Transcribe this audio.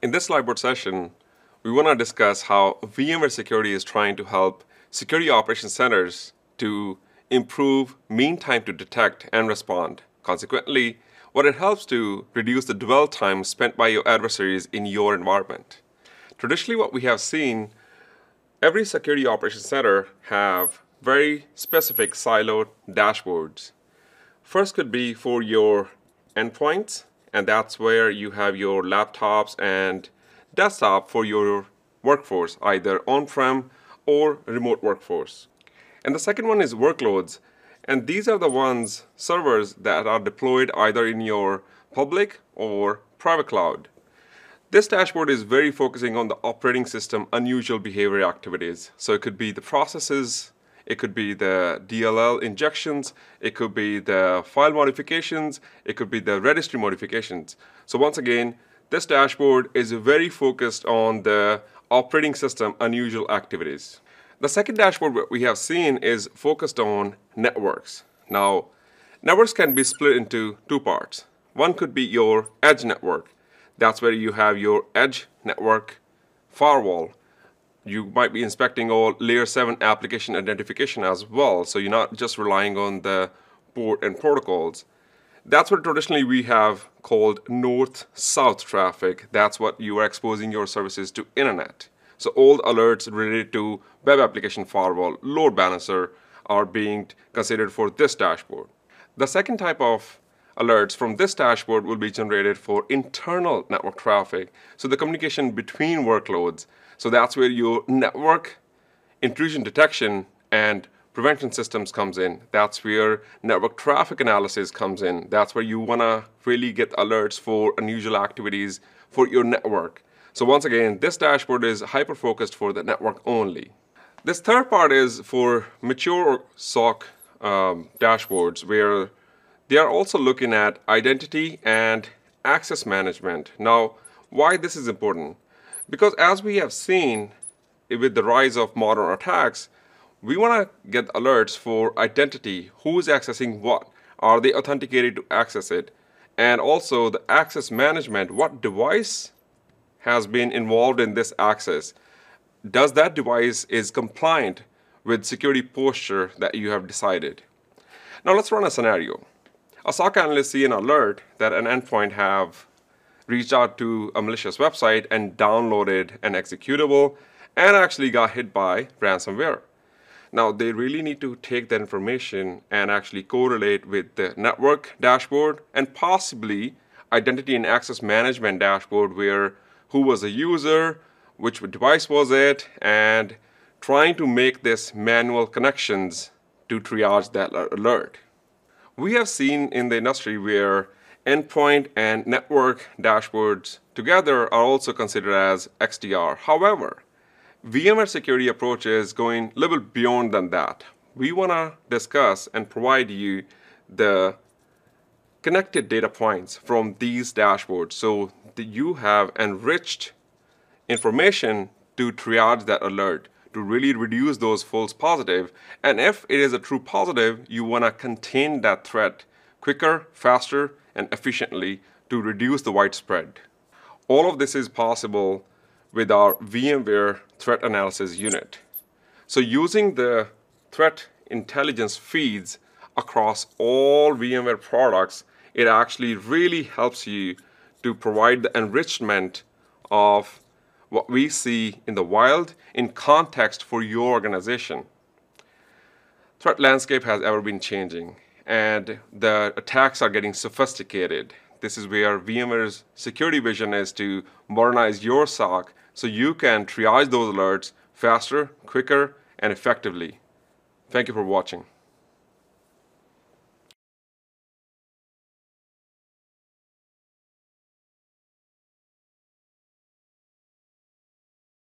In this lightboard session, we want to discuss how VMware Security is trying to help security operations centers to improve mean time to detect and respond. Consequently, what it helps to reduce the dwell time spent by your adversaries in your environment. Traditionally, what we have seen, every security operations center have very specific siloed dashboards. First could be for your endpoints, and that's where you have your laptops and desktop for your workforce, either on-prem or remote workforce. And the second one is workloads, and these are the ones, servers that are deployed either in your public or private cloud. This dashboard is very focusing on the operating system unusual behavior activities. So it could be the processes, it could be the DLL injections, it could be the file modifications, it could be the registry modifications. So once again, this dashboard is very focused on the operating system unusual activities. The second dashboard that we have seen is focused on networks. Now, networks can be split into two parts. One could be your edge network. That's where you have your edge network firewall. You might be inspecting all layer 7 application identification as well, so you're not just relying on the port and protocols. That's what traditionally we have called north-south traffic. That's what you are exposing your services to internet. So all the alerts related to web application firewall, load balancer are being considered for this dashboard. The second type of alerts from this dashboard will be generated for internal network traffic. So the communication between workloads. So that's where your network intrusion detection and prevention systems comes in. That's where network traffic analysis comes in. That's where you want to really get alerts for unusual activities for your network. So once again, this dashboard is hyper-focused for the network only. This third part is for mature SOC dashboards, where they are also looking at identity and access management. Now, why this is important? Because as we have seen with the rise of modern attacks, we want to get alerts for identity. Who is accessing what? Are they authenticated to access it? And also the access management. What device has been involved in this access? Does that device is compliant with security posture that you have decided? Now let's run a scenario. A SOC analyst see an alert that an endpoint have reached out to a malicious website and downloaded an executable and actually got hit by ransomware. Now they really need to take that information and actually correlate with the network dashboard and possibly identity and access management dashboard, where who was the user, which device was it, and trying to make this manual connections to triage that alert. We have seen in the industry where endpoint and network dashboards together are also considered as XDR. However, VMware security approach is going a little beyond than that. We want to discuss and provide you the connected data points from these dashboards so that you have enriched information to triage that alert, to really reduce those false positive. And if it is a true positive, you want to contain that threat quicker, faster, and efficiently to reduce the widespread. All of this is possible with our VMware Threat Analysis Unit. So using the threat intelligence feeds across all VMware products, it actually really helps you to provide the enrichment of what we see in the wild in context for your organization. Threat landscape has ever been changing, and the attacks are getting sophisticated. This is where VMware's security vision is to modernize your SOC so you can triage those alerts faster, quicker, and effectively. Thank you for watching.